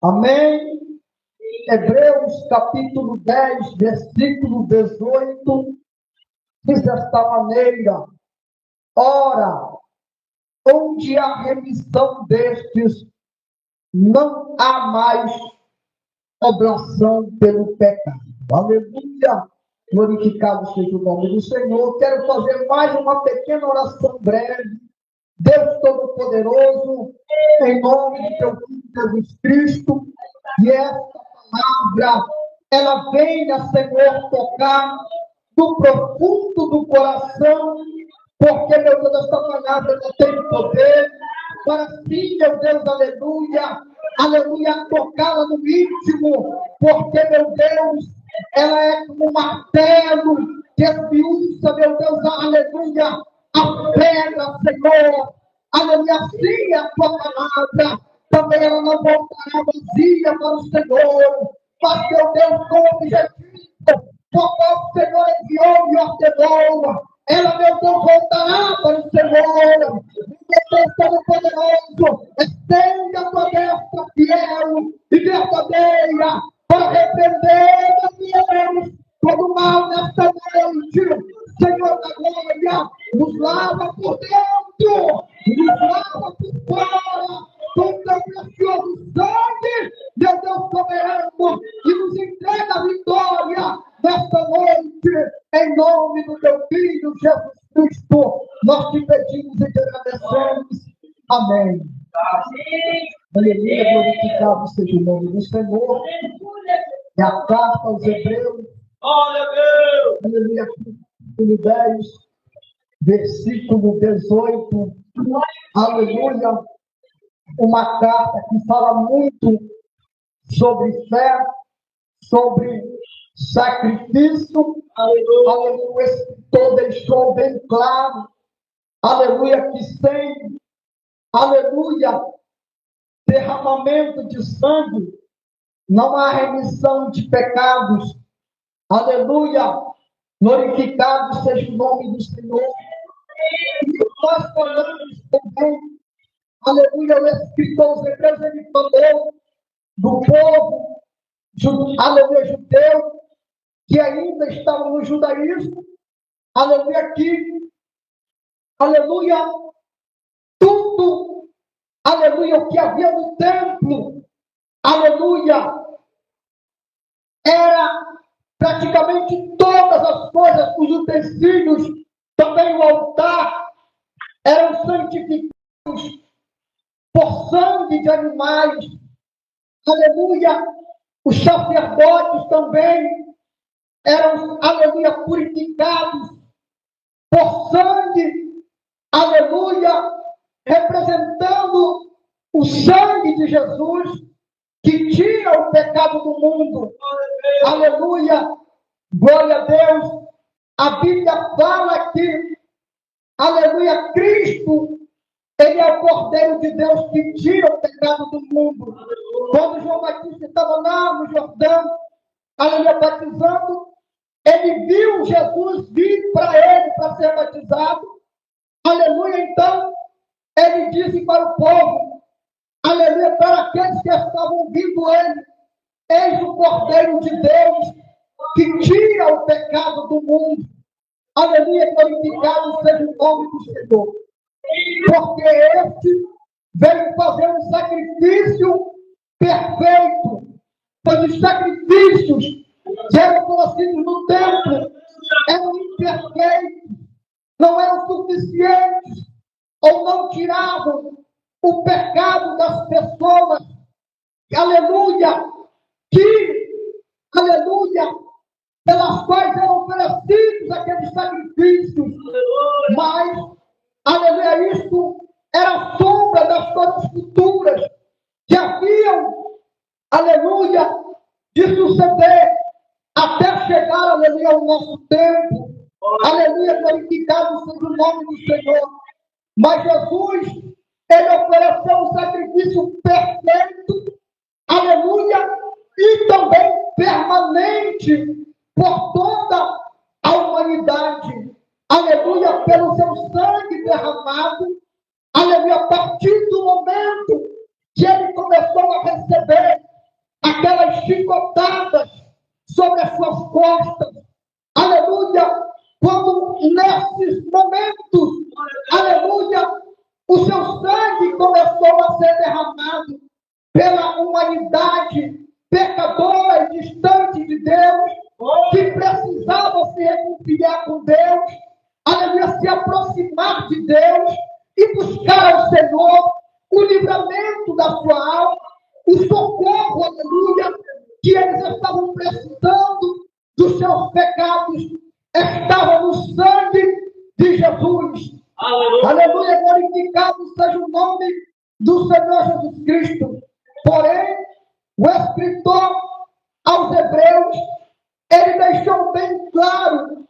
Amém? Hebreus capítulo 10, versículo 18, diz desta maneira: ora, onde há remissão destes, não há mais oblação pelo pecado. Aleluia! Glorificado seja o nome do Senhor. Quero fazer mais uma pequena oração breve. Deus Todo-Poderoso, em nome de teu Filho Jesus Cristo, e esta palavra, ela venha, Senhor, tocar no profundo do coração, porque, meu Deus, esta palavra ela tem poder para sim, meu Deus, aleluia, tocá-la no íntimo, porque, meu Deus, ela é como um martelo que esmiuça, meu Deus, aleluia, a pedra, Senhor, aleluia, assim a tua palavra, também ela não voltará vazia para o Senhor, mas, meu Deus, com o objetivo, o Senhor enviou e ordenou, ela, meu Deus, voltará para o Senhor, Deus Todo-Poderoso, estende a tua destra fiel e verdadeira, para repreender, meu Deus, todo mal nesta noite, Senhor da glória, nos lava por dentro, nos lava por fora, com teu precioso sangue, meu Deus soberano, e nos entrega a vitória nesta noite, em nome do teu Filho Jesus Cristo, nós te pedimos e te agradecemos. Amém. Aleluia, glorificado seja o nome do Senhor. É a carta aos Hebreus. Aleluia, capítulo 10, versículo 18. Aleluia. Uma carta que fala muito sobre fé, sobre sacrifício. Aleluia. O escritor deixou bem claro, aleluia, que sem, aleluia, derramamento de sangue, não há remissão de pecados. Aleluia. Glorificado seja o nome do Senhor. E nós falamos também, aleluia, o escritor aos Hebreus, ele falou do povo, aleluia, judeu, que ainda estava no judaísmo, aleluia, que, aleluia, tudo, aleluia, o que havia no templo, aleluia, era praticamente todas as coisas, os utensílios, também o altar, eram santificados por sangue de animais, aleluia, os sacerdotes também eram, aleluia, purificados por sangue, aleluia, representando o sangue de Jesus, que tira o pecado do mundo, aleluia, glória a Deus. A Bíblia fala que, aleluia, Cristo, ele é o Cordeiro de Deus que tira o pecado do mundo. Quando João Batista estava lá no Jordão, aleluia, batizando, ele viu Jesus vir para ele para ser batizado, aleluia. Então, ele disse para o povo, aleluia, para aqueles que estavam ouvindo ele: eis o Cordeiro de Deus que tira o pecado do mundo. Aleluia, glorificado seja o nome do Senhor. Porque este veio fazer um sacrifício perfeito. Pois os sacrifícios que eram conhecidos no templo eram imperfeitos, não eram suficientes, ou não tiravam o pecado das pessoas. Aleluia, aleluia, pelas quais eram oferecidos aqueles sacrifícios, mas, aleluia, isto era sombra das coisas futuras que haviam, aleluia, de suceder até chegar, aleluia, ao nosso tempo. Aleluia, glorificado seja o nome do Senhor. Mas Jesus, ele ofereceu um sacrifício perfeito, aleluia, e também permanente por toda a humanidade, aleluia, pelo seu sangue derramado, aleluia, a partir do momento que ele começou a receber chicotadas sobre as suas costas. Aleluia! Quando nesses momentos, aleluia, o seu sangue começou a ser derramado pela humanidade pecadora e distante de Deus, que precisava se reconciliar com Deus, aleluia, se aproximar de Deus e buscar ao Senhor o livramento da sua alma, o socorro, aleluia, que eles estavam precisando dos seus pecados, estava no sangue de Jesus. Aleluia, glorificado seja o nome do Senhor Jesus Cristo. Porém, o escritor aos Hebreus, ele deixou bem claro,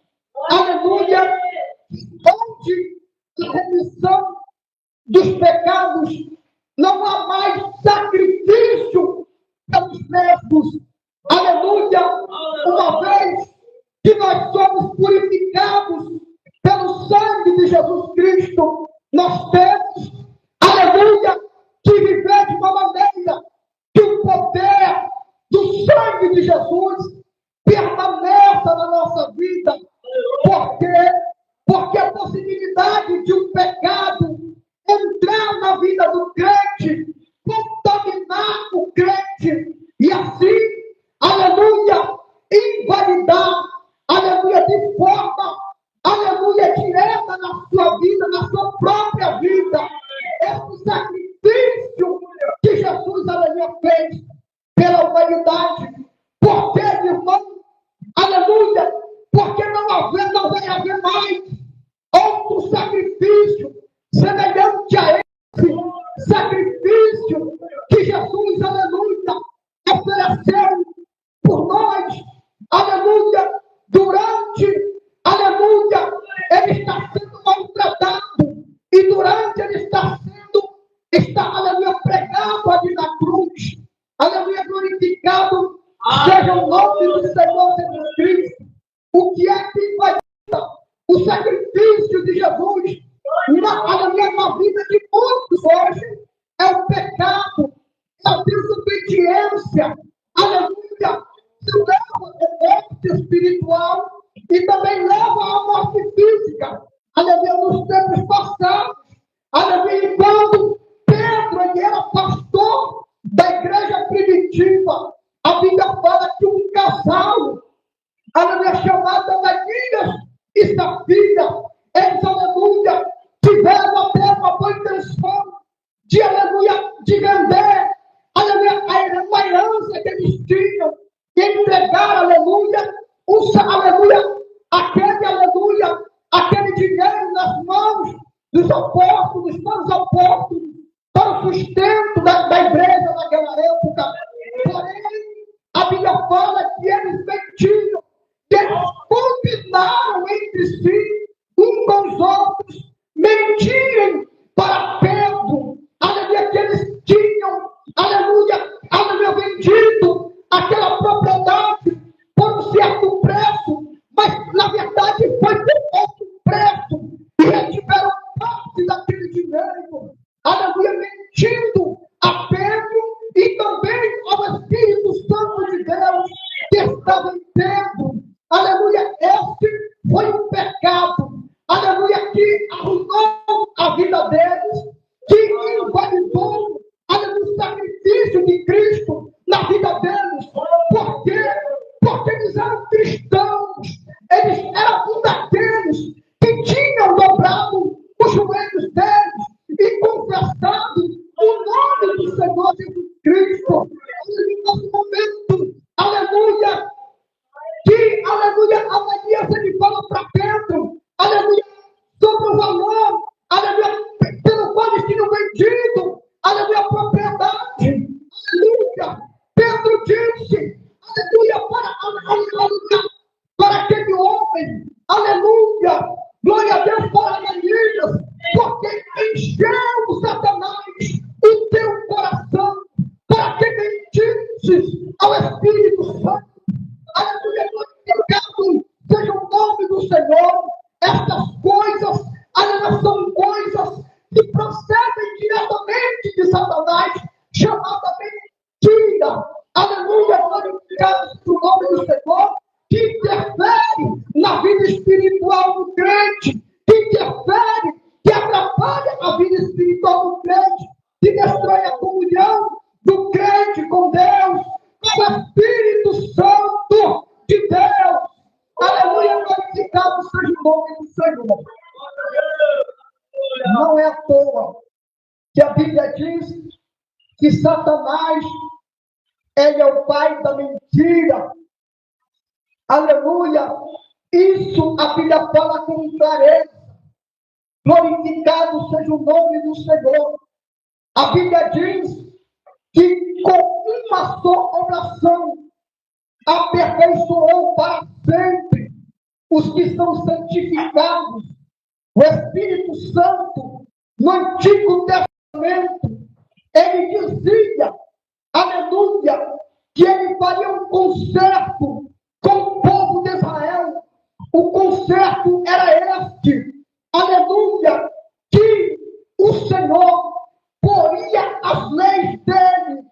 aleluia, onde a remissão dos pecados não há mais sacrifício pelos mesmos. Aleluia, uma vez que nós somos purificados pelo sangue de Jesus Cristo, nós temos, aleluia, que viver de uma maneira que o poder do sangue de Jesus permaneça na nossa vida. Por quê? Porque a possibilidade de um pecado entrar na vida do crente, contaminar o crente, e assim, aleluia, invalidar, aleluia, de forma, aleluia, direta na sua vida, na sua própria vida, esse sacrifício que Jesus, aleluia, fez pela humanidade. Por que, irmão? Aleluia, porque não vai haver mais outro sacrifício semelhante a esse sacrifício que Jesus, aleluia, ofereceu por nós, aleluia, durante, aleluia, ele está sendo maltratado, e durante ele está, aleluia, pregado ali na cruz, aleluia, glorificado seja o nome do Senhor Jesus Cristo. O que é que invadida o sacrifício de Jesus aleluia, na vida de muitos hoje? É o pecado, é a desobediência, aleluia, que leva à morte espiritual e também leva à morte física, aleluia, nos tempos passados, aleluia, quando Pedro, ele era pastor da igreja primitiva, a Bíblia fala que um casal, aleluia, chamado Ananias e Safira, eles, aleluia, tiveram até uma boa intenção de, aleluia, de vender, aleluia, uma herança que eles tinham, e entregar, aleluia, aleluia, aquele dinheiro nas mãos dos apóstolos, para o sustento da igreja naquela época. Porém, a Bíblia fala que eles mentiram, que eles combinaram entre si, uns com os outros, mentirem para Pedro, aleluia, que eles tinham, aleluia, vendido aquela propriedade por um certo preço, mas na verdade foi por outro preço, e eles tiveram parte daquele dinheiro, aleluia, mentindo a Pedro e também ao Espírito Santo de Deus que estava em Pedro. Aleluia, esse foi um pecado, aleluia, que arruinou a vida deles, que invalidou, aleluia, o sacrifício de Cristo na vida deles. Por quê? Porque eles eram cristãos, eles eram um daqueles que tinham dobrado os joelhos deles e confessado o nome do Senhor Jesus Cristo. Nesse momento, aleluia, que, aleluia, Ananias, ele fala para Pedro, aleluia, sobre o valor, aleluia, pelo qual eles tinham vendido, aleluia, a propriedade, aleluia. Pedro disse, aleluia, para aquele homem, aleluia, glória a Deus para Ananias, porque encheu, Satanás, o teu coração, para que mentisses ao Espírito Santo. Aleluia, glorificado seja o nome do Senhor. Estas coisas, aleluia, são coisas que procedem diretamente de Satanás, chamada mentira. aleluia, glorificado seja o nome do Senhor, que interfere na vida espiritual do crente, que interfere, que atrapalha a vida espiritual do crente, que destrói a comunhão do crente com Deus, com o Espírito Santo de Deus. Aleluia, glorificado seja o nome do Senhor. Não é à toa que a Bíblia diz que Satanás, ele é o pai da mentira. Aleluia. Isso a Bíblia fala com clareza. Glorificado seja o nome do Senhor. A Bíblia diz que com uma só oração aperfeiçoou para sempre os que são santificados. O Espírito Santo, no Antigo Testamento, ele dizia, aleluia, que ele faria um concerto com o povo de Israel. O concerto era este, aleluia, que o Senhor poria as leis dele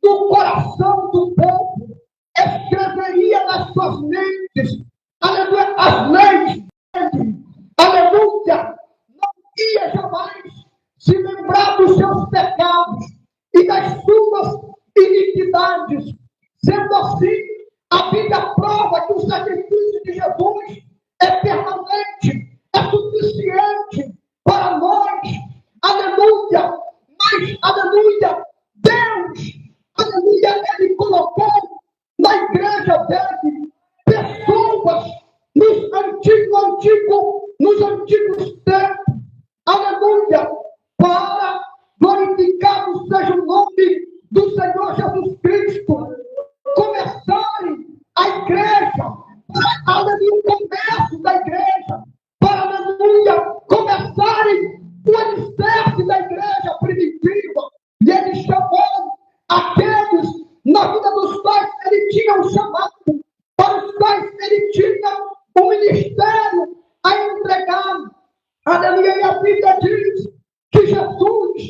no coração do povo, escreveria nas suas mentes, aleluia, as leis dele, aleluia, não ia jamais se lembrar dos seus pecados e das suas iniquidades. Sendo assim, a Bíblia prova que o sacrifício de Jesus é permanente, é suficiente para nós, aleluia, mas, aleluia, Deus, aleluia, Ele colocou na igreja dele pessoas nos antigos tempos, aleluia, para glorificado seja o nome do Senhor Jesus Cristo, começarem a igreja, aleluia, o começo da igreja, para, aleluia, começarem o alicerce da igreja primitiva, e ele chamou aqueles na vida dos quais ele tinha um chamado, para os quais ele tinha um ministério a entregar. Aleluia, e a Bíblia diz que Jesus,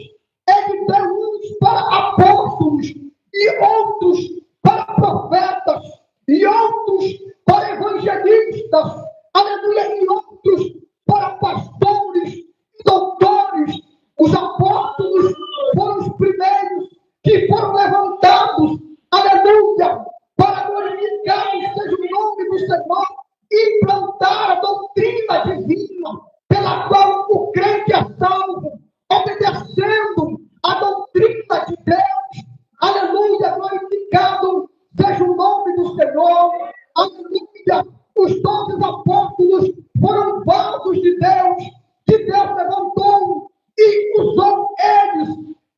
ele deu uns para apóstolos, e outros para profetas, e outros para evangelistas, aleluia, e outros para pastores e doutores. Os apóstolos foram os primeiros que foram levantados, aleluia, para glorificar seja o nome do Senhor, e implantar a doutrina divina, pela qual o crente é salvo, obedecendo a doutrina de Deus. Aleluia, glorificado seja o nome do Senhor. Aleluia, os 12 apóstolos foram vasos de Deus, que Deus levantou e usou eles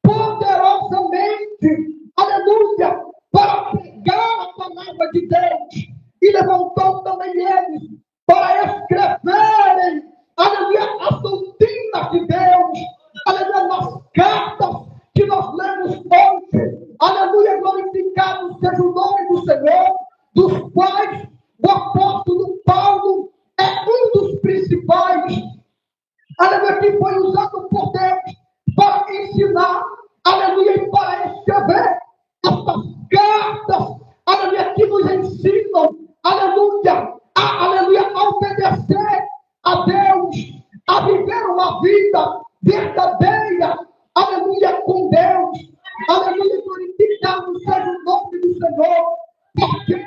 poderosamente, aleluia, para pregar a palavra de Deus, e levantou também eles para escreverem, aleluia, a doutrina de Deus, aleluia, nas cartas que nós lemos hoje, aleluia, glorificado seja o nome do Senhor, dos quais o apóstolo Paulo é um dos principais, aleluia, que foi usado por Deus para ensinar, aleluia, e para escrever essas cartas, aleluia, que nos ensinam, aleluia, a obedecer a Deus, a viver uma vida verdadeira, aleluia, com Deus, aleluia, glorificado seja o nome do Senhor, porque,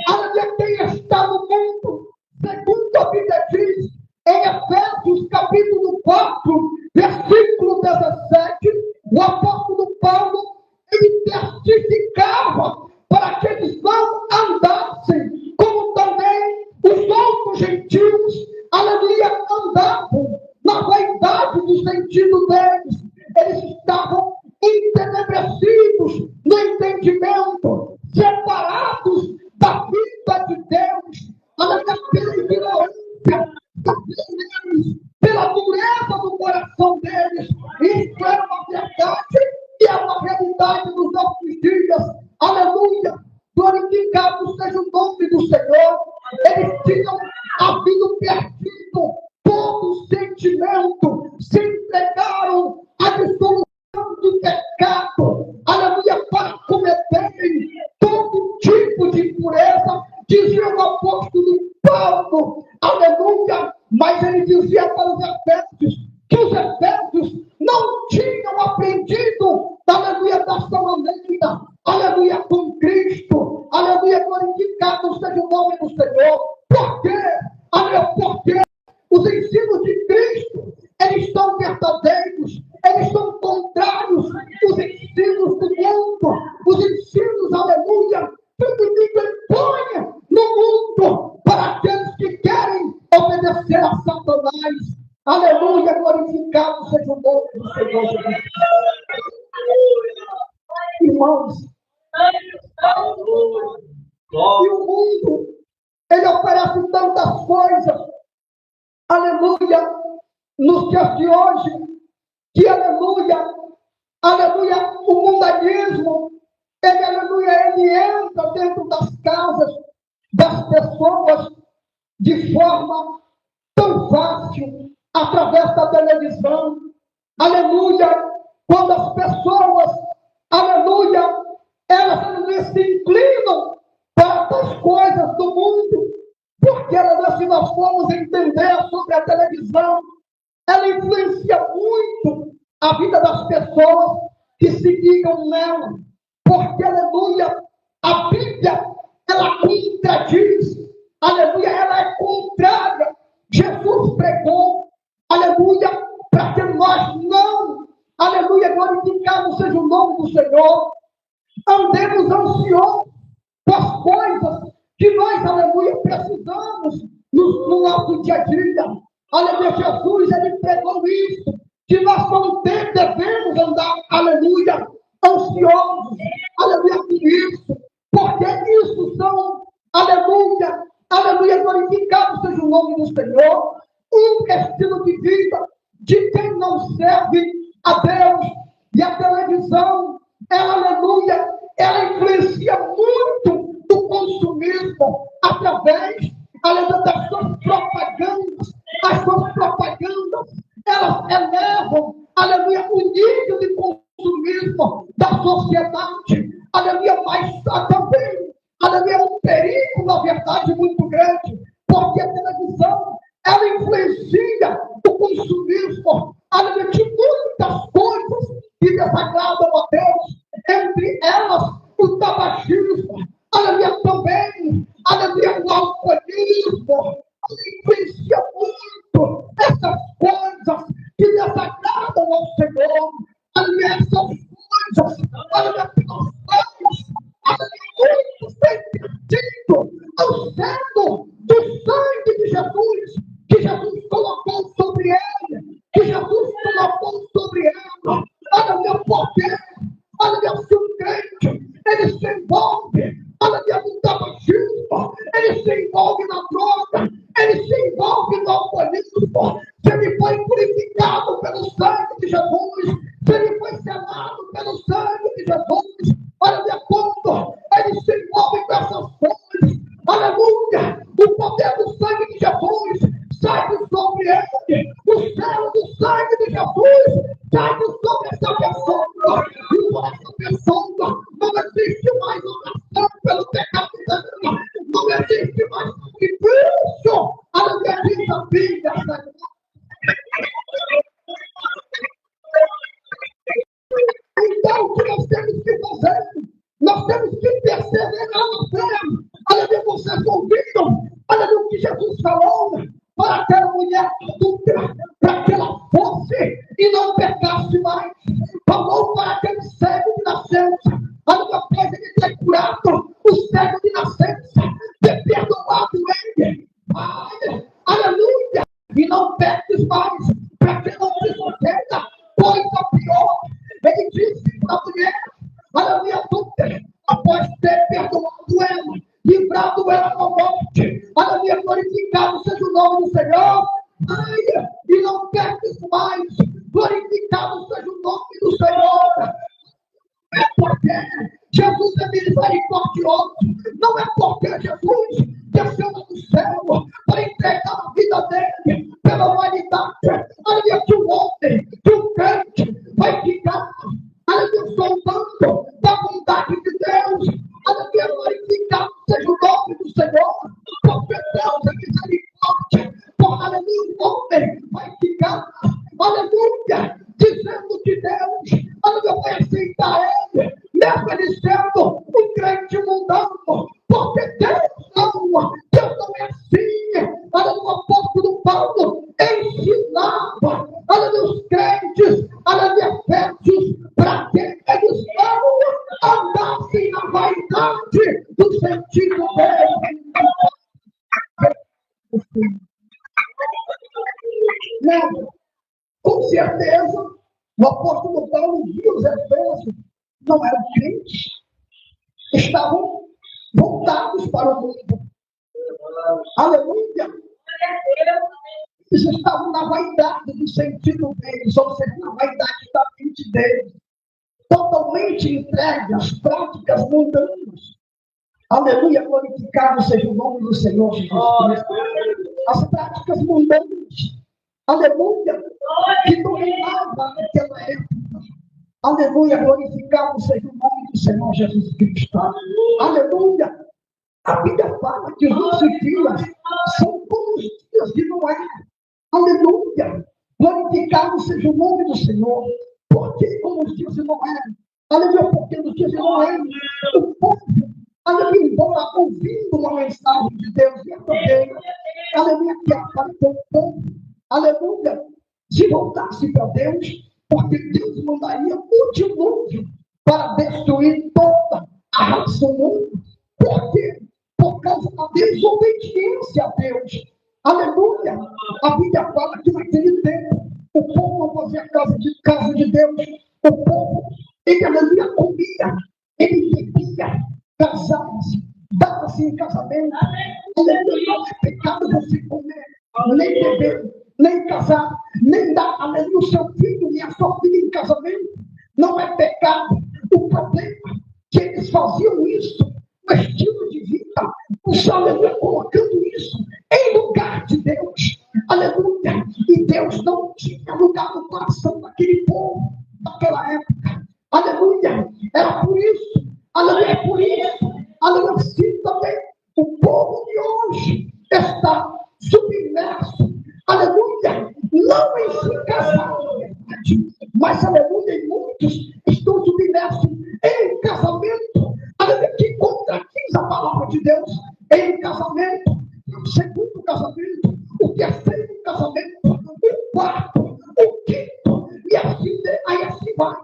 aleluia, quem está no mundo, segundo a Bíblia diz, em Efésios capítulo 4, versículo 17, o apóstolo Paulo, ele testificava para que eles não andassem como também os outros gentios, aleluia, andavam na vaidade do sentido deles. Eles estavam entenebrecidos no entendimento, separados da vida de Deus, aleluia, pela ignorância deles, pela dureza do coração deles. Isso era uma verdade e é uma realidade dos nossos dias. Aleluia! Glorificado seja o nome do Senhor. Eles tinham havido perdido todo o sentimento, se entregaram à dissolução do pecado, aleluia, para cometerem todo aleluia, com Cristo, aleluia, glorificado seja o nome do Senhor. Por quê? Aleluia, porque os ensinos de Cristo, eles são verdadeiros, eles são contrários os ensinos do mundo, os ensinos, aleluia, que o inimigo impõe no mundo para aqueles que querem obedecer a Satanás. Aleluia, glorificado seja o nome do Senhor Jesus. Irmãos, e o mundo, ele oferece tantas coisas, aleluia, nos dias de hoje, que aleluia, o mundanismo, ele entra dentro das casas das pessoas de forma tão fácil, através da televisão, aleluia, quando as pessoas, aleluia, elas se inclinam para as coisas do mundo, porque se nós formos entender sobre a televisão, ela influencia muito a vida das pessoas que se ligam nela, porque, aleluia, a Bíblia, ela contradiz, aleluia, ela é contrária. Jesus pregou, aleluia, para que nós não, aleluia, glorificado seja o nome do Senhor, andemos ansiosos com as coisas que nós, aleluia, precisamos no nosso dia a dia. Aleluia, Jesus, ele pregou isso, que nós não devemos andar, aleluia, ansiosos, aleluia, por isso, porque isso são, aleluia, glorificado seja o nome do Senhor, um estilo de vida de quem não serve a Deus. E a televisão, ela, aleluia, ela influencia muito o consumismo através, aleluia, das suas propagandas. As suas propagandas, elas elevam, aleluia, o nível de consumismo da sociedade, aleluia, mas também, aleluia, um perigo, na verdade, muito grande, porque a televisão, ela influencia o consumismo, aleluia, de muitas coisas que desagradam a Deus, entre elas o tabagismo, aleluia, também, aleluia, o alcoolismo, influencia muito essas coisas que desagradam ao Senhor, aleluia, essas coisas, aleluia, que nós estamos, aleluia, muito bem perdido ao céu do sangue de Jesus, que Jesus colocou sobre ele, que Jesus colocou sobre ela, aleluia, poder, aleluia, se um crente, ele se envolve, aleluia, no tabagismo, ele se envolve na droga, ele se envolve no alcoolismo, se ele foi purificado pelo sangue de Jesus, se ele foi selado pelo sangue de Jesus, aleluia, quando ele se envolve com essas coisas, aleluia, o poder do sangue de Jesus sai sobre ele, o céu do sangue de Jesus sai sobre essa pessoa, e por essa pessoa não existe mais oração pelo pecado dela, não existe mais sacrifício, aleluia, diz a Bíblia. Então, o que nós temos que fazer? Nós temos que perseverar na fé. Aleluia, vocês ouviram? Aleluia, o que Jesus falou para aquela mulher adulta, para que ela fosse e não pecasse mais. Falou para aquele cego de nascença, aleluia, após ele ter curado o cego de nascença, ter perdoado ele. Aleluia, e não peques mais, para que não te suceda coisa pior. Ele disse para a mulher, aleluia, adulta, após ter perdoado ela, livrado ela da morte, aleluia, glorificado seja o nome do Senhor, e não peques mais, glorificado seja o nome do Senhor. É porque Jesus é misericordioso, não é porque Jesus desceu do céu para entregar a vida dele pela humanidade, aleluia, que o homem, que o crente vai ficar, aleluia, soltando da bondade de Deus, aleluia, glorificado seja o nome do Senhor, porque Deus é misericórdia, porque, aleluia, o homem vai ficar, aleluia, dizendo que Deus, aleluia, vai aceitar ele, mesmo ele sendo vaidade do sentido dele. Não, com certeza, o apóstolo Paulo viu os Efésios, não eram crentes, estavam voltados para o mundo. Aleluia! Eles estavam na vaidade do sentido deles, ou seja, na vaidade da mente deles, totalmente entregue às práticas mundanas. Aleluia, glorificado seja o nome do Senhor Jesus Cristo. As práticas mundanas, aleluia, que dominavam naquela época. Aleluia, glorificado seja o nome do Senhor Jesus Cristo. Aleluia. A Bíblia fala que os nossos dias são como os dias de Noé. Aleluia. Glorificado seja o nome do Senhor. Porque como os dias de Noé. Aleluia, porque nos dias de Noé, o povo, aleluia, embora ouvindo uma mensagem de Deus verdadeira, aleluia, que apareceu o povo, aleluia, se voltasse para Deus, porque Deus mandaria um dilúvio para destruir toda a raça humana. Por quê? Por causa da desobediência a Deus. Aleluia! A Bíblia fala que naquele tempo o povo não fazia casa de Deus. O povo, ele aleluia, comia, ele bebia, casava-se, dava-se em casamento. Aleluia, não é pecado você comer, nem beber, nem casar, nem dar, aleluia, o seu filho e a sua filha em casamento. Não é pecado. O problema é que eles faziam isso, um estilo de vida, o aleluia, colocando isso em lugar de Deus. Aleluia. E Deus não tinha lugar no coração daquele povo, daquela época. Aleluia. Era por isso. Aleluia. É por isso. Aleluia. Sim, também o povo de hoje está submerso. Aleluia. Não em se casar, mas aleluia, e muitos estão submersos em casamento. Aleluia. Que contradiz a palavra de Deus. Em casamento, o segundo casamento, o terceiro casamento, o quarto, o quinto, e assim, aí assim vai.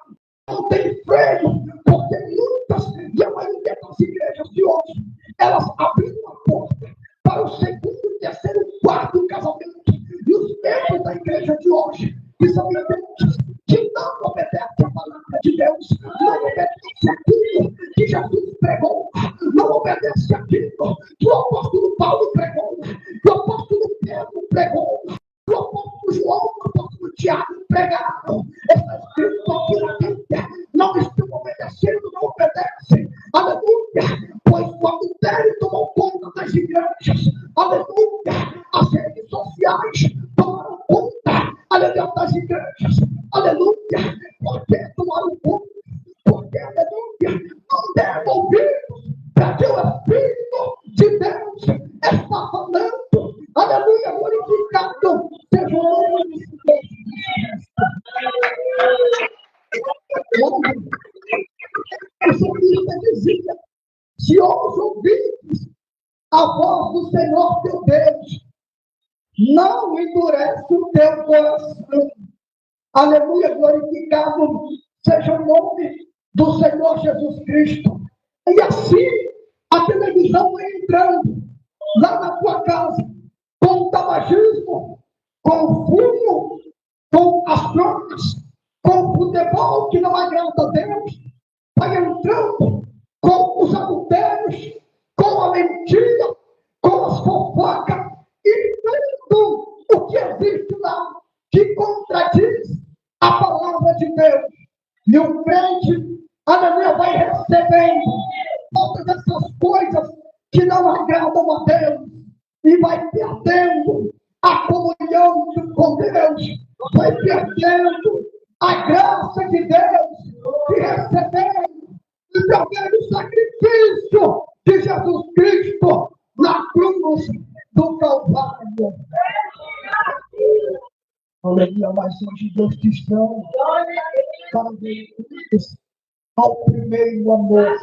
Não tem freio, porque muitas, e a maioria das igrejas de hoje, elas abriram a porta para o segundo, terceiro, quarto casamento. E os membros da igreja de hoje, que são irmãos, que não obedecem a palavra de Deus, não obedecem aquilo que Jesus pregou, não obedecem aquilo que o apóstolo Paulo pregou, que o apóstolo Pedro pregou, que o apóstolo João, o apóstolo Tiago pregaram. Está escrito aqui na Bíblia, não estão obedecendo, não obedecem. Aleluia! Pois o adultério tomou conta das igrejas. Aleluia! As redes sociais tomaram conta, aleluia, das igrejas. Aleluia! Porque tomaram conta, porque, aleluia, não deram ouvidos para que o Espírito de Deus está falando. Aleluia, glorificado seja o nome de Deus. O salmista dizia: se hoje ouvirdes a voz do Senhor teu Deus, não endurece o teu coração. Aleluia, glorificado seja o nome do Senhor Jesus Cristo. E assim, a televisão vai entrando lá na tua casa, com o tabagismo, com o fumo, com as drogas, com o futebol que não agrada a Deus, vai entrando com os adultérios, com a mentira, com as fofocas, e tudo o que existe lá, que contradiz a palavra de Deus. E o crente, aleluia, vai recebendo todas essas coisas que não agradam a Deus, e vai perdendo a comunhão com Deus, vai perdendo a graça de Deus, e recebendo o verdadeiro sacrifício de Jesus Cristo na cruz do Calvário. Aleluia, mas hoje Deus te chama para ver ao primeiro amor.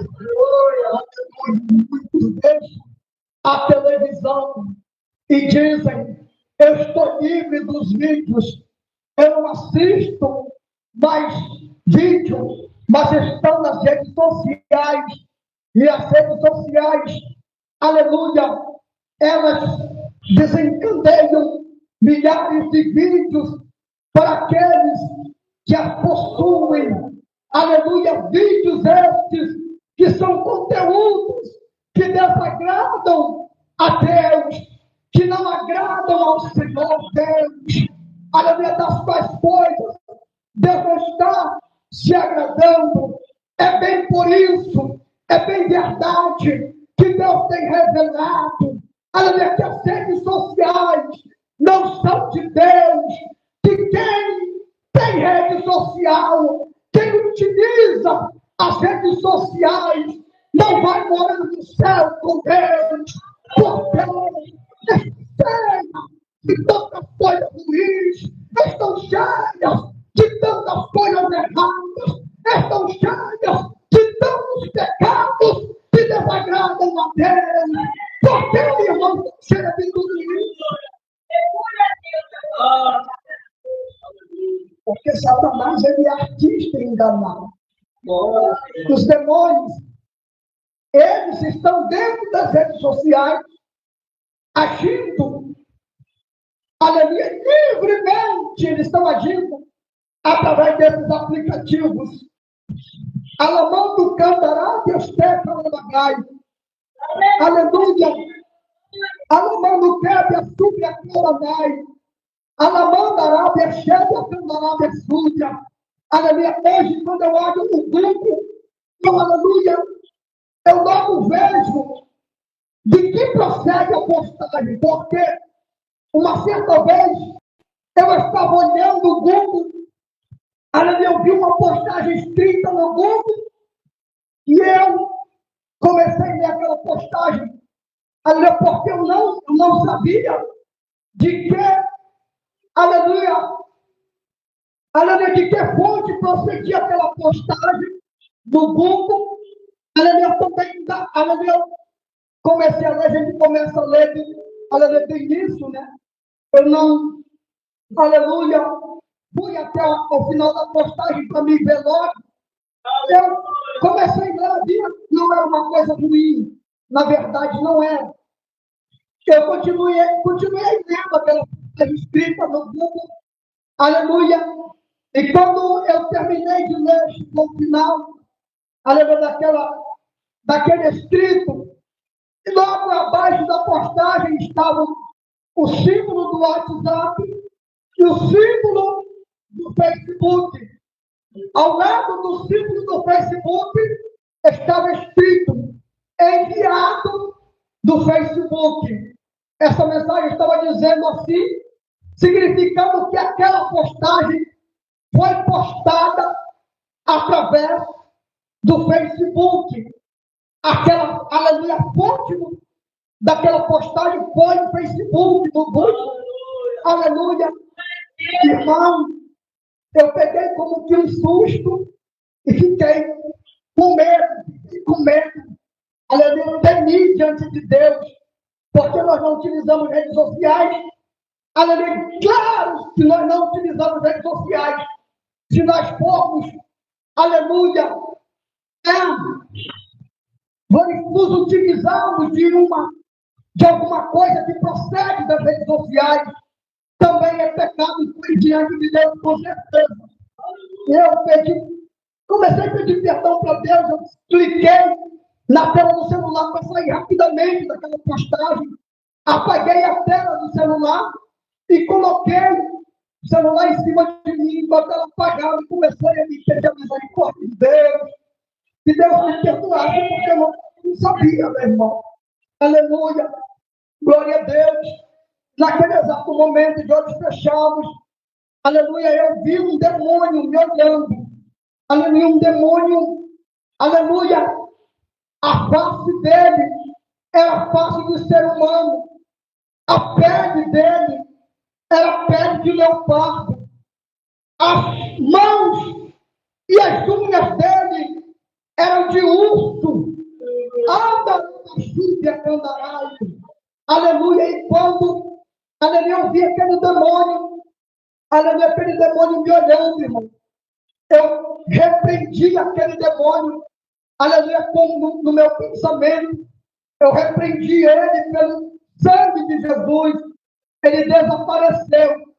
Muitos deixam a televisão e dizem: eu estou livre dos vídeos, eu não assisto mais vídeo, mas estão nas redes sociais. E as redes sociais, aleluia, elas desencadeiam milhares de vídeos para aqueles que as possuem. Aleluia, vídeos estes que são conteúdos que desagradam a Deus, que não agradam ao Senhor Deus. Aleluia, das quais coisas Deus não está se agradando. É bem por isso, é bem verdade que Deus tem revelado, aleluia, que as redes sociais não são de Deus, que quem tem rede social, quem utiliza as redes sociais, não vai morar no céu com Deus, porque é cheia de tantas coisas ruins, estão cheias de tantas coisas erradas, estão cheias de tantos pecados que desagradam a Deus. Por que, irmão, cheia de tudo isso? Porque Satanás, ele é artista em enganar. Os demônios, eles estão dentro das redes sociais, agindo, aleluia, livremente, eles estão agindo através desses aplicativos. Alamando cantará, Deus teca lalagai. Aleluia. Alamando quebra, subre a cantará. Alamando arábia, chega a cantará, súbia. Aleluia. Hoje, quando eu olho no grupo, aleluia, eu logo vejo de que procede a postagem, porque uma certa vez eu estava olhando o Google, eu vi uma postagem escrita no Google e eu comecei a ler aquela postagem, porque eu não sabia de que, aleluia, de que fonte procedia aquela postagem do Google, também, comecei a ler, a gente começa a ler, do início, né? Eu não, aleluia, fui até o final da postagem para me ver logo. Eu comecei a ler, não era uma coisa ruim. Na verdade, não era. Eu continuei lendo aquela postagem escrita no Google, aleluia. E quando eu terminei de ler no final, aleluia, daquele escrito, e logo abaixo da postagem estava o símbolo do WhatsApp e o símbolo do Facebook. Ao lado do símbolo do Facebook estava escrito enviado do Facebook. Essa mensagem estava dizendo assim, significando que aquela postagem foi postada através do Facebook. Aquela, aleluia, fonte daquela postagem foi no Facebook, no Google. Aleluia. Irmão, eu peguei como que um susto e fiquei com medo. Aleluia, temi diante de Deus, porque nós não utilizamos redes sociais. Aleluia, claro que nós não utilizamos redes sociais. Se nós formos, aleluia, nos utilizarmos de alguma coisa que procede das redes sociais, também é pecado diante de Deus, com certeza. Eu comecei a pedir perdão para Deus, eu cliquei na tela do celular para sair rapidamente daquela postagem, apaguei a tela do celular e coloquei o celular em cima de mim, com a tela apagada, e comecei a me pedir a misericórdia de Deus, que Deus me perdoasse, porque eu não sabia, meu irmão. Aleluia, glória a Deus. Naquele exato momento, de olhos fechados, aleluia, eu vi um demônio me olhando. Aleluia, um demônio, aleluia, a face dele era a face do ser humano. A pele dele era a pele de leopardo. As mãos e as unhas dele eram de urso. Aleluia, e quando, aleluia, eu vi aquele demônio, aleluia, aquele demônio me olhando, irmão. Eu repreendi aquele demônio, aleluia, como no meu pensamento, eu repreendi ele pelo sangue de Jesus, ele desapareceu.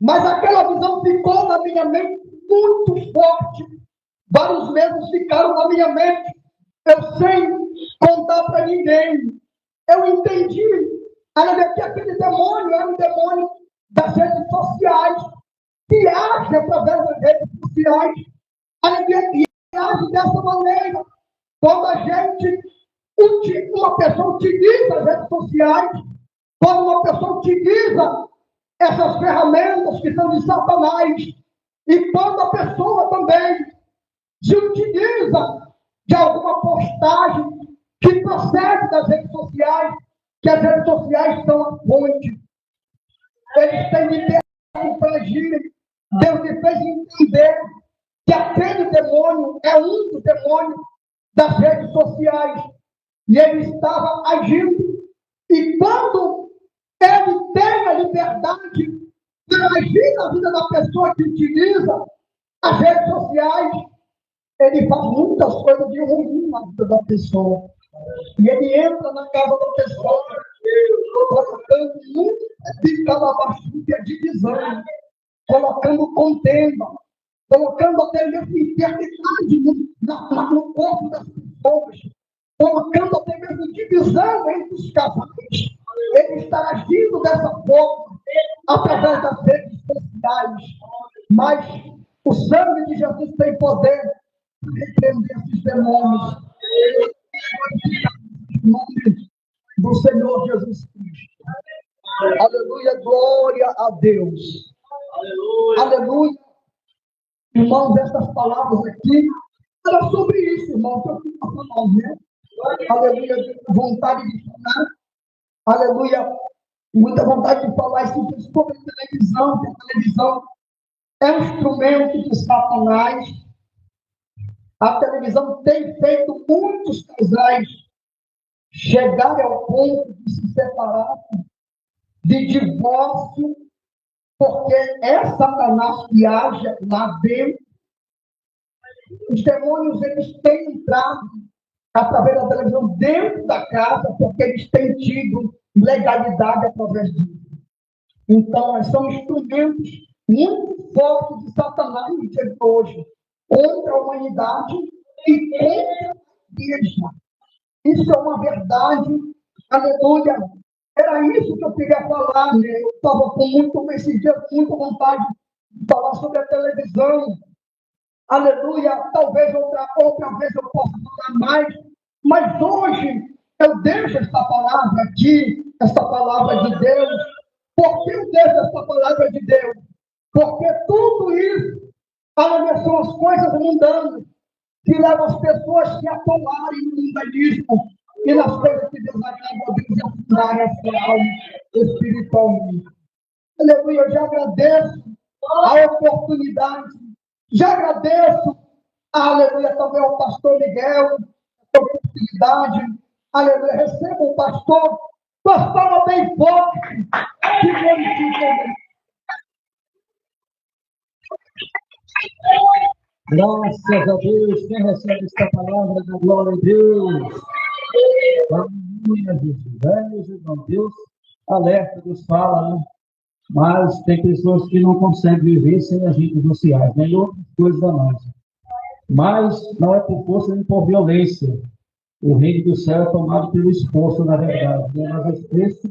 Mas aquela visão ficou na minha mente muito forte. Vários meses ficaram na minha mente. Eu sem contar para ninguém. Eu entendi, aleluia, que aquele demônio é um demônio das redes sociais, que age através das redes sociais, aleluia, e age dessa maneira. Quando a gente, uma pessoa utiliza as redes sociais, quando uma pessoa utiliza essas ferramentas que são de Satanás, e quando a pessoa também se utiliza de alguma postagem que procede das redes sociais, que as redes sociais são a fonte. Eles têm liberdade para agir. Deus me fez entender que aquele demônio é um dos demônios das redes sociais. E ele estava agindo. E quando ele tem a liberdade para agir na vida da pessoa que utiliza as redes sociais, ele faz muitas coisas de ruim na vida da pessoa. E ele entra na casa da pessoa, colocando muita calabachúria de desânimo, colocando contenda, colocando até mesmo enfermidade no corpo das pessoas, colocando até mesmo divisão entre os casais. Ele está agindo dessa forma, através das redes sociais. Mas o sangue de Jesus tem poder para repreender esses demônios. Em nome do Senhor Jesus Cristo. Aleluia, glória a Deus. Aleluia. Irmãos, essas palavras aqui eram sobre isso, irmãos, que eu fui falando, né? Aleluia, vontade de falar. Aleluia, muita vontade de falar isso sobre televisão, que a televisão é um instrumento de Satanás. A televisão tem feito muitos casais chegarem ao ponto de se separar, de divórcio, porque é Satanás que age lá dentro. Os demônios, eles têm entrado através da televisão dentro da casa, porque eles têm tido legalidade através disso. Então, são instrumentos muito fortes de Satanás no dia de hoje, contra a humanidade e contra a igreja. Isso é uma verdade, aleluia. Era isso que eu queria falar, né? Eu estava esse dia com muita vontade de falar sobre a televisão. Aleluia, talvez outra vez eu possa falar mais, mas hoje eu deixo essa palavra aqui, essa palavra de Deus. Por que eu deixo essa palavra de Deus? Porque tudo isso, aleluia, são as coisas mundanas que levam as pessoas a se atolarem no mundanismo e nas coisas que Deus agrada a Deus afundarem a sua alma espiritualmente. Aleluia, eu já agradeço a oportunidade, já agradeço, aleluia, também ao pastor Miguel, a oportunidade, aleluia, receba o pastor, pastor bem forte, que glorifica. Graças a Deus, quem recebe esta palavra da glória a Deus. Aleluia, Jesus. Irmão, Deus alerta, Deus fala, né? Mas tem pessoas que não conseguem viver sem as redes sociais, nem outras coisas a mais. Mas não é por força nem por violência. O reino do céu é tomado pelo esforço, na verdade. Mas o esforço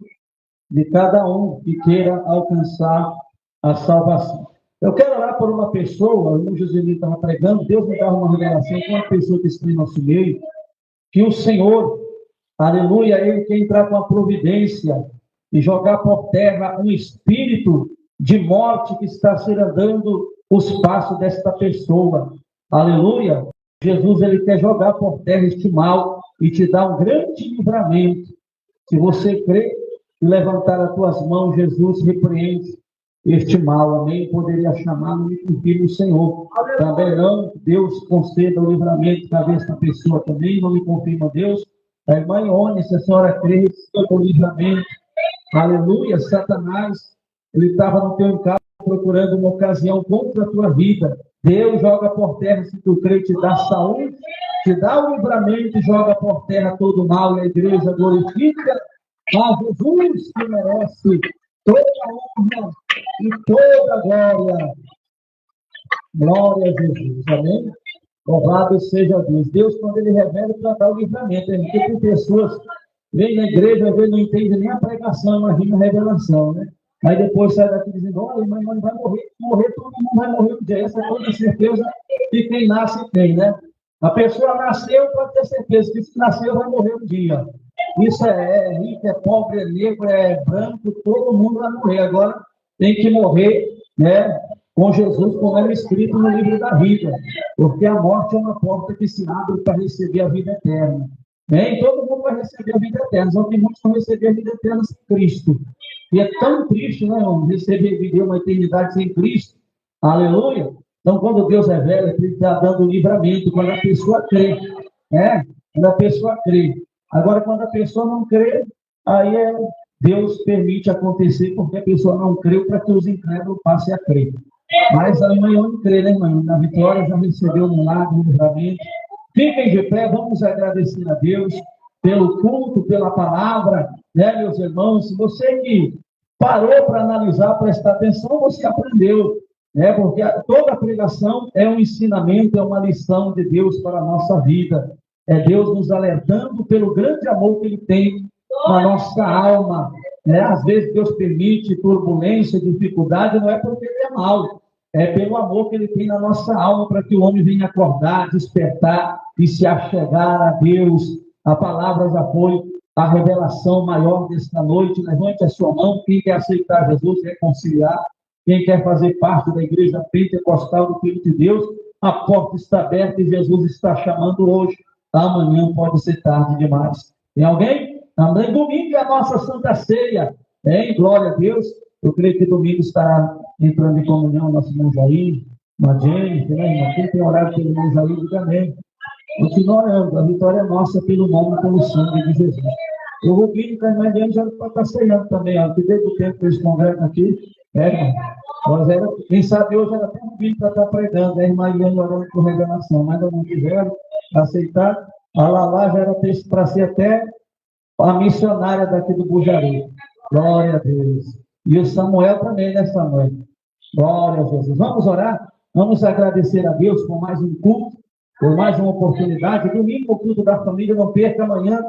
de cada um que queira alcançar a salvação. Eu quero orar por uma pessoa, o Joselino estava pregando, Deus me dá uma revelação com uma pessoa que está em nosso meio, que o Senhor, aleluia, Ele quer entrar com a providência e jogar por terra um espírito de morte que está cirandando os passos desta pessoa. Aleluia. Jesus, Ele quer jogar por terra este mal e te dar um grande livramento. Se você crê e levantar as tuas mãos, Jesus repreende este mal, amém? Poderia chamar-me de filho do Senhor. Também não, Deus conceda o livramento para esta pessoa também, não me confirma Deus. A irmã Ione, se a senhora crê, o livramento. Aleluia, Satanás, ele estava no teu carro procurando uma ocasião contra a tua vida. Deus joga por terra, se tu crê, te dá saúde te dá o livramento e joga por terra todo o mal, e a igreja glorifica a Jesus, que merece toda a honra e toda a glória. Glória a Jesus, amém? Louvado seja Deus. Deus, quando Ele revela, para dar o livramento. Porque tem pessoas que vêm na igreja, às vezes não entendem nem a pregação, imagina a revelação, né? Aí depois sai daqui dizendo, olha, mas não vai morrer, todo mundo vai morrer um dia. Essa é toda certeza que quem nasce tem, né? A pessoa nasceu, pode ter certeza que se nasceu vai morrer um dia. Isso é rico, é pobre, é negro, é branco, todo mundo vai morrer. Agora tem que morrer, né, com Jesus, como é escrito no livro da vida. Porque a morte é uma porta que se abre para receber a vida eterna. Nem todo mundo vai receber a vida eterna, só que muitos vão receber a vida eterna sem Cristo. E é tão triste, né, irmão, viver uma eternidade sem Cristo. Aleluia! Então, quando Deus revela, Ele está dando livramento, quando a pessoa crê, né? Quando a pessoa crê. Agora, quando a pessoa não crê, aí Deus permite acontecer, porque a pessoa não creu para que os incrédulos passem a crer. Mas a irmã não crê, né, irmã? Na vitória já recebeu um milagre, um livramento. Fiquem de pé, vamos agradecer a Deus pelo culto, pela palavra, né, meus irmãos? Se você que parou para analisar, prestar atenção, você aprendeu, né? Porque toda pregação é um ensinamento, é uma lição de Deus para a nossa vida. É Deus nos alertando pelo grande amor que Ele tem na nossa alma, né? Às vezes Deus permite turbulência, dificuldade, não é porque Ele é mau, é pelo amor que Ele tem na nossa alma, para que o homem venha acordar, despertar e se achegar a Deus. A palavra já foi a revelação maior desta noite. Levante a sua mão, quem quer aceitar Jesus, reconciliar, quem quer fazer parte da igreja pentecostal do Filho de Deus, a porta está aberta e Jesus está chamando hoje. Amanhã pode ser tarde demais. Tem alguém? Também domingo é a nossa Santa Ceia. Glória a Deus. Eu creio que domingo estará entrando em comunhão o nosso irmão Jair, a Jennifer, né? Quem tem horário pelo irmão Jair, diga amém. Continua orando, a vitória é nossa pelo nome e pelo sangue de Jesus. Eu vou vir com a irmã Jennifer já para estar ceando também, ó, que desde o tempo que eles congregam aqui, quem sabe hoje era até um vídeo para estar pregando, né? A irmã Jennifer orando por revelação, mas não quiseram aceitar. A Lala já era texto para ser até a missionária daqui do Bujari. Glória a Deus. E o Samuel também nessa noite. Glória a Jesus. Vamos orar? Vamos agradecer a Deus por mais um culto, por mais uma oportunidade. Domingo, o culto da família, não perca amanhã.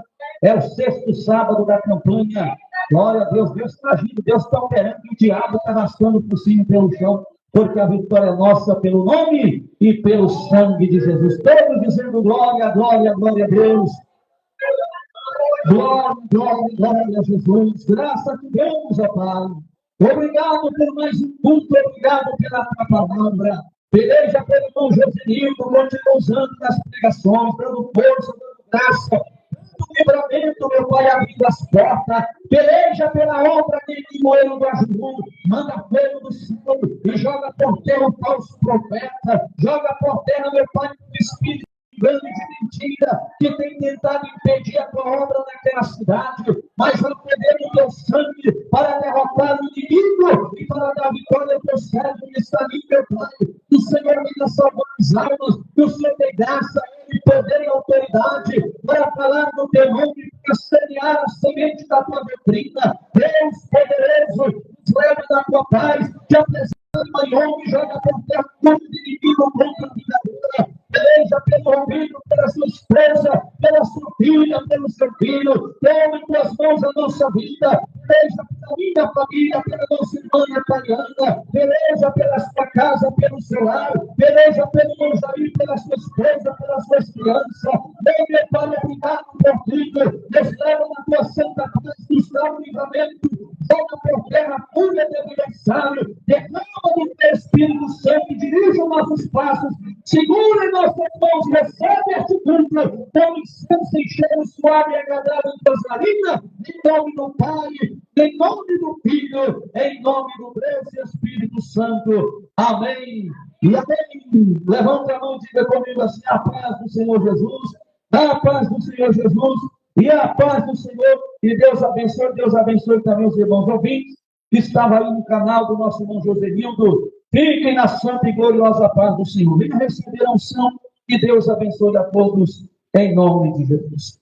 É o 6º sábado da campanha. Glória a Deus. Deus está agindo, Deus está operando. E o diabo está raspando por cima e pelo chão. Porque a vitória é nossa pelo nome e pelo sangue de Jesus. Todos dizendo glória, glória, glória a Deus. Glória, glória, glória a Jesus. Graças a Deus, ó Pai. Obrigado por mais um culto. Obrigado pela tua palavra. Peleja pelo irmão Josenildo, continua usando nas pregações, dando força, dando graça, dando livramento, meu Pai, abrindo as portas. Peleja pela obra de Moeiro do Ajuru, manda fogo do céu e joga por terra o falso profeta, joga por terra, meu Pai, o espírito grande de mentira que tem tentado impedir a tua obra naquela cidade, mas vai perder o teu sangue para derrotar o inimigo e para dar vitória ao teu servo que está ali, meu Pai. O Senhor venha salvar as almas, que o Senhor tem graça e poder e autoridade para falar no teu nome, para semear a semente da tua doutrina. Deus poderoso, nos leve da tua paz, te apresenta amanhã e joga por terra todo inimigo contra a vida dela. Peleja pelo amigo, pela sua esposa, pela sua filha, pelo seu filho. Toma em tuas mãos a nossa vida. Peleja pela minha família, pela nossa irmã Nataliana. Peleja pela sua casa, pelo seu lar. Peleja pelo irmão Jair, pela sua esposa, pelas suas crianças. Vem, meu Pai, obrigado por tudo. Nos leva na tua santa paz, nos dá o livramento. Joga por terra a cura do adversário. Derrama do teu Espírito Santo e dirige os nossos passos. Segura em nossas mãos, recebe este culto, com incenso e cheiro suave e agradável em tuas narinas, em nome do Pai, em nome do Filho, em nome do Deus e Espírito Santo. Amém e amém. Levanta a mão e diga comigo assim: a paz do Senhor Jesus, a paz do Senhor Jesus e a paz do Senhor. E Deus abençoe também os irmãos ouvintes que estavam aí no canal do nosso irmão Josenildo. Fiquem na santa e gloriosa paz do Senhor. Venha receber a unção Que Deus abençoe a todos, em nome de Jesus.